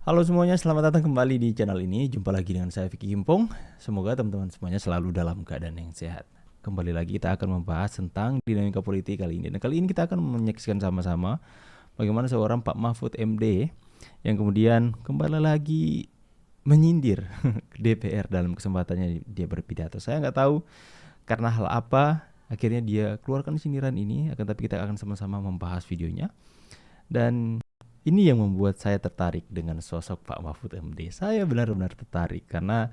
Halo semuanya, selamat datang kembali di channel ini. Jumpa lagi dengan saya Vicky Gimpong. Semoga teman-teman semuanya selalu dalam keadaan yang sehat. Kembali lagi kita akan membahas tentang dinamika politik kali ini. Dan kali ini kita akan menyaksikan sama-sama bagaimana seorang Pak Mahfud MD yang kemudian kembali lagi menyindir DPR dalam kesempatannya dia berpidato. Saya nggak tahu karena hal apa akhirnya dia keluarkan sindiran ini, akan tapi kita akan sama-sama membahas videonya. Dan ini yang membuat saya tertarik dengan sosok Pak Mahfud MD. Saya benar-benar tertarik karena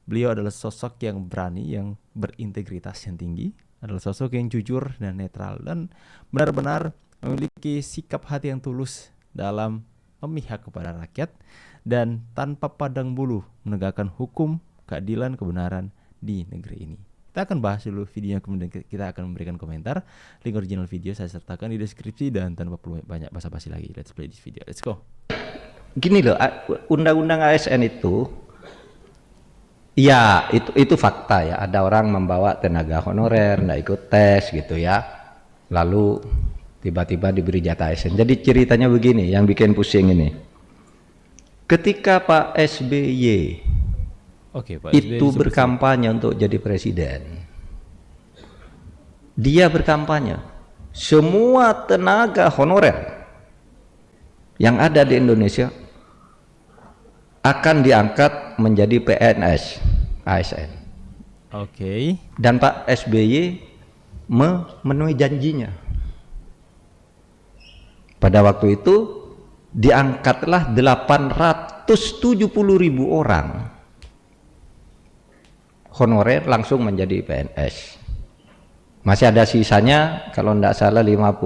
beliau adalah sosok yang berani, yang berintegritas yang tinggi, adalah sosok yang jujur dan netral, dan benar-benar memiliki sikap hati yang tulus dalam memihak kepada rakyat dan tanpa pandang bulu menegakkan hukum, keadilan, kebenaran di negeri ini. Kita akan bahas dulu videonya, kemudian kita akan memberikan komentar. Link original video saya sertakan di deskripsi, dan tanpa perlu banyak basa-basi lagi, let's play this video, let's go. Gini loh, undang-undang ASN itu, ya itu fakta ya. Ada orang membawa tenaga honorer, nggak ikut tes gitu ya, lalu tiba-tiba diberi jatah ASN. Jadi ceritanya begini, yang bikin pusing ini. Ketika Pak SBY Pak itu berkampanye untuk jadi presiden, dia berkampanye semua tenaga honorer yang ada di Indonesia akan diangkat menjadi PNS ASN. Dan Pak SBY memenuhi janjinya. Pada waktu itu diangkatlah 870.000 orang honorer langsung menjadi PNS. Masih ada sisanya, kalau tidak salah 50.000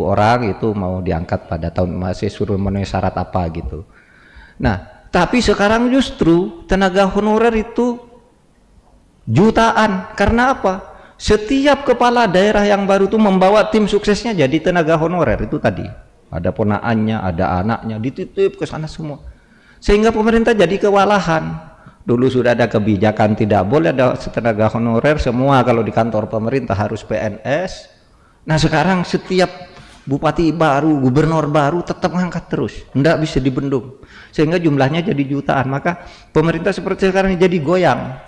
orang itu mau diangkat pada tahun, masih suruh memenuhi syarat apa gitu. Nah, tapi sekarang justru tenaga honorer itu jutaan. Karena apa? Setiap kepala daerah yang baru itu membawa tim suksesnya jadi tenaga honorer itu tadi. Ada ponaannya, ada anaknya, dititip ke sana semua. Sehingga pemerintah jadi kewalahan. Dulu sudah ada kebijakan tidak boleh ada tenaga honorer, semua kalau di kantor pemerintah harus PNS. Nah sekarang setiap bupati baru, gubernur baru tetap ngangkat terus, tidak bisa dibendung, sehingga jumlahnya jadi jutaan. Maka pemerintah seperti sekarang ini jadi goyang.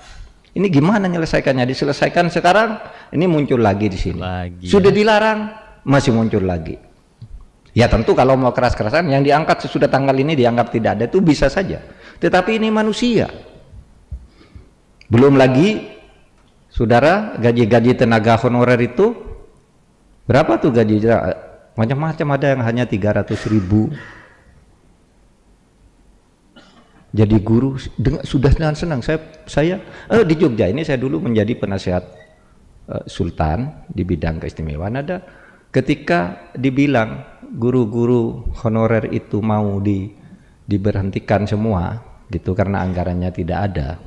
Ini gimana menyelesaikannya? Diselesaikan sekarang, ini muncul lagi di sini. Sudah dilarang, masih muncul lagi. Ya tentu kalau mau keras-kerasan, yang diangkat sesudah tanggal ini dianggap tidak ada, itu bisa saja. Tetapi ini manusia. Belum lagi, saudara, gaji-gaji tenaga honorer itu berapa tuh gaji? Macam-macam, ada yang hanya 300.000. Jadi guru sudah dengan senang. Saya di Jogja ini, saya dulu menjadi penasihat Sultan di bidang keistimewaan. Ada ketika dibilang guru-guru honorer itu mau diberhentikan semua gitu karena anggarannya tidak ada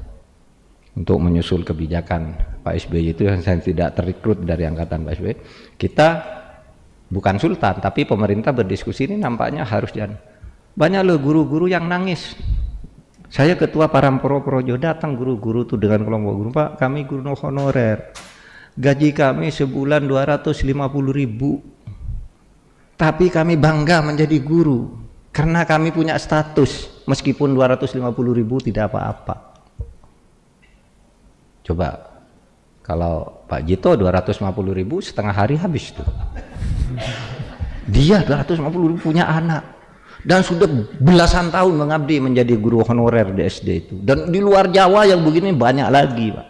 untuk menyusul kebijakan Pak SBY itu, yang saya tidak terrekrut dari angkatan Pak SBY. Kita bukan sultan, tapi pemerintah berdiskusi ini nampaknya harus jangan. Banyak loh guru-guru yang nangis. Saya ketua Paramporo Projo, datang guru-guru tuh dengan kelompok guru, Pak kami guru honorer, gaji kami sebulan 250.000, tapi kami bangga menjadi guru karena kami punya status, meskipun 250.000 tidak apa-apa. Coba kalau Pak Jito 250.000 setengah hari habis tuh. Dia 250.000 punya anak dan sudah belasan tahun mengabdi menjadi guru honorer di SD itu. Dan di luar Jawa yang begini banyak lagi, Pak.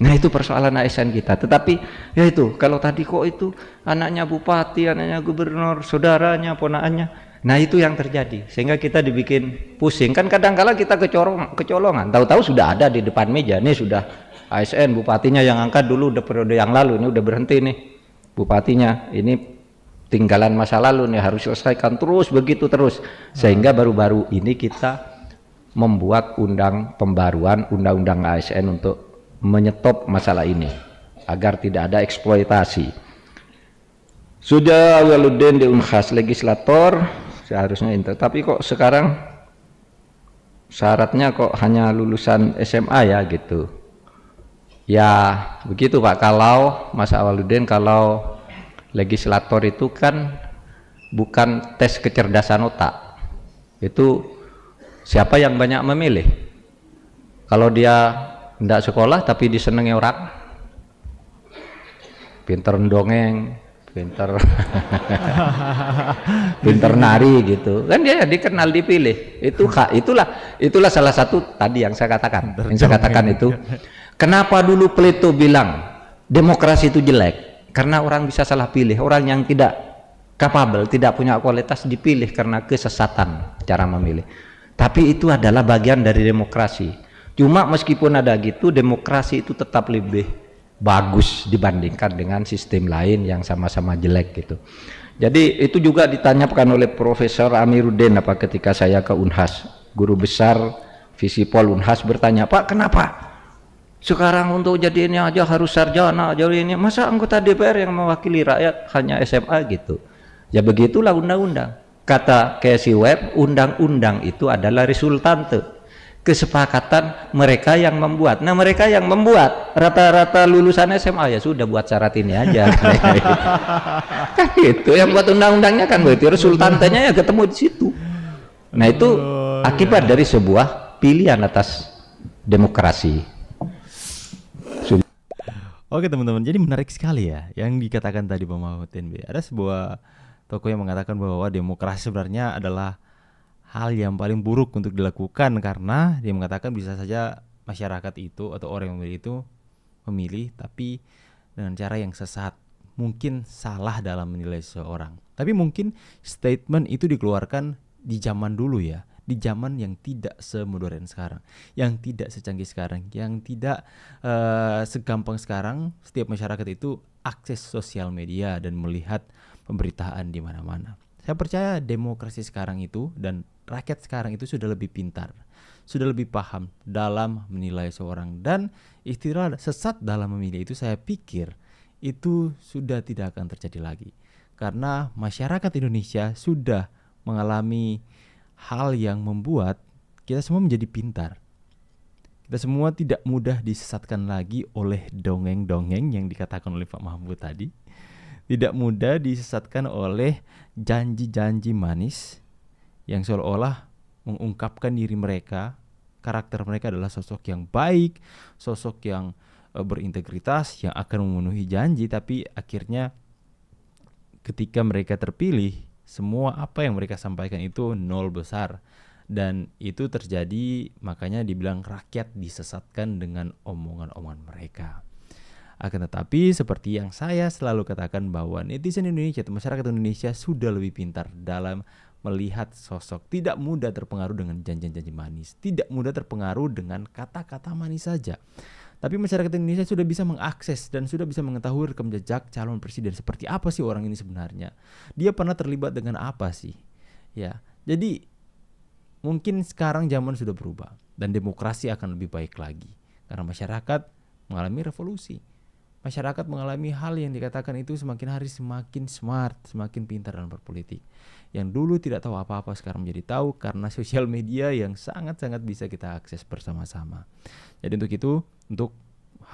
Nah itu persoalan ASN kita. Tetapi ya itu, kalau tadi kok itu anaknya bupati, anaknya gubernur, saudaranya, ponaannya. Nah itu yang terjadi, sehingga kita dibikin pusing. Kan kadang-kala kita kecolongan, tahu-tahu sudah ada di depan meja, nih sudah ASN, bupatinya yang angkat dulu udah periode yang lalu, ini udah berhenti nih bupatinya, ini tinggalan masa lalu nih, harus selesaikan terus begitu terus. Sehingga baru-baru ini kita membuat pembaruan undang-undang ASN untuk menyetop masalah ini agar tidak ada eksploitasi. Sudah Waluddin di Unhas legislator seharusnya inter, tapi kok sekarang syaratnya kok hanya lulusan SMA ya gitu. Ya begitu Pak. Kalau Mas Waluddin, kalau legislator itu kan bukan tes kecerdasan otak, Itu siapa yang banyak memilih? Kalau dia tidak sekolah tapi disenangi orang, pinter dongeng, pinter pinter nari gitu, kan dia dikenal, dipilih. Itulah salah satu tadi yang saya katakan. Yang saya katakan itu, kenapa dulu Plato bilang demokrasi itu jelek? Karena orang bisa salah pilih, orang yang tidak capable, tidak punya kualitas dipilih karena kesesatan cara memilih. Tapi itu adalah bagian dari demokrasi. Cuma meskipun ada gitu, demokrasi itu tetap lebih bagus dibandingkan dengan sistem lain yang sama-sama jelek gitu. Jadi itu juga ditanyakan oleh Profesor Amiruddin ketika saya ke Unhas, guru besar Visipol Unhas bertanya, Pak, kenapa sekarang untuk jadi ini aja harus sarjana, jadi ini masa anggota DPR yang mewakili rakyat hanya SMA gitu? Ya begitulah undang-undang. Kata Casey Webb, undang-undang itu adalah resultante, kesepakatan mereka yang membuat. Nah, mereka yang membuat rata-rata lulusan SMA, ya sudah buat syarat ini aja. Kan itu yang buat undang-undangnya kan begitu, resultantenya ya ketemu di situ. Nah, itu akibat dari sebuah pilihan atas demokrasi. Oke teman-teman, jadi menarik sekali ya yang dikatakan tadi Pak Mahfud MD. Ada sebuah tokoh yang mengatakan bahwa demokrasi sebenarnya adalah hal yang paling buruk untuk dilakukan, karena dia mengatakan bisa saja masyarakat itu atau orang yang memilih itu memilih tapi dengan cara yang sesat, mungkin salah dalam menilai seseorang. Tapi mungkin statement itu dikeluarkan di zaman dulu ya, di zaman yang tidak semodern sekarang, yang tidak secanggih sekarang, yang tidak segampang sekarang. Setiap masyarakat itu akses sosial media dan melihat pemberitaan di mana-mana. Saya percaya demokrasi sekarang itu dan rakyat sekarang itu sudah lebih pintar, sudah lebih paham dalam menilai seorang, dan istilah sesat dalam memilih itu saya pikir itu sudah tidak akan terjadi lagi, karena masyarakat Indonesia sudah mengalami hal yang membuat kita semua menjadi pintar. Kita semua tidak mudah disesatkan lagi oleh dongeng-dongeng yang dikatakan oleh Pak Mahfud tadi. Tidak mudah disesatkan oleh janji-janji manis yang seolah-olah mengungkapkan diri mereka, karakter mereka adalah sosok yang baik, sosok yang berintegritas, yang akan memenuhi janji, tapi akhirnya ketika mereka terpilih, semua apa yang mereka sampaikan itu nol besar. Dan itu terjadi, makanya dibilang rakyat disesatkan dengan omongan-omongan mereka. Akan tetapi seperti yang saya selalu katakan bahwa netizen Indonesia, masyarakat Indonesia sudah lebih pintar dalam melihat sosok. Tidak mudah terpengaruh dengan janji-janji manis, tidak mudah terpengaruh dengan kata-kata manis saja. Tapi masyarakat Indonesia sudah bisa mengakses dan sudah bisa mengetahui rekam jejak calon presiden. Seperti apa sih orang ini sebenarnya? Dia pernah terlibat dengan apa sih? Ya, jadi mungkin sekarang zaman sudah berubah dan demokrasi akan lebih baik lagi karena masyarakat mengalami revolusi. Masyarakat mengalami hal yang dikatakan itu semakin hari semakin smart, semakin pintar dalam berpolitik. Yang dulu tidak tahu apa-apa sekarang menjadi tahu karena sosial media yang sangat-sangat bisa kita akses bersama-sama. Jadi untuk itu, untuk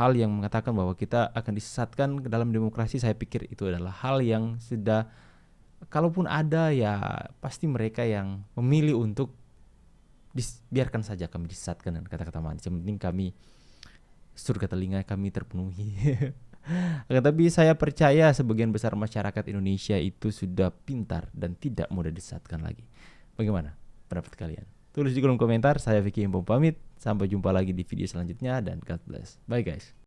hal yang mengatakan bahwa kita akan disesatkan ke dalam demokrasi, saya pikir itu adalah hal yang sudah, kalaupun ada ya pasti mereka yang memilih untuk biarkan saja kami disesatkan dengan kata-kata manis. Yang penting kami, surga telinga kami terpenuhi. Tapi saya percaya sebagian besar masyarakat Indonesia itu sudah pintar dan tidak mudah disesatkan lagi. Bagaimana pendapat kalian? Tulis di kolom komentar. Saya Vicky Himpong pamit. Sampai jumpa lagi di video selanjutnya dan God bless. Bye guys.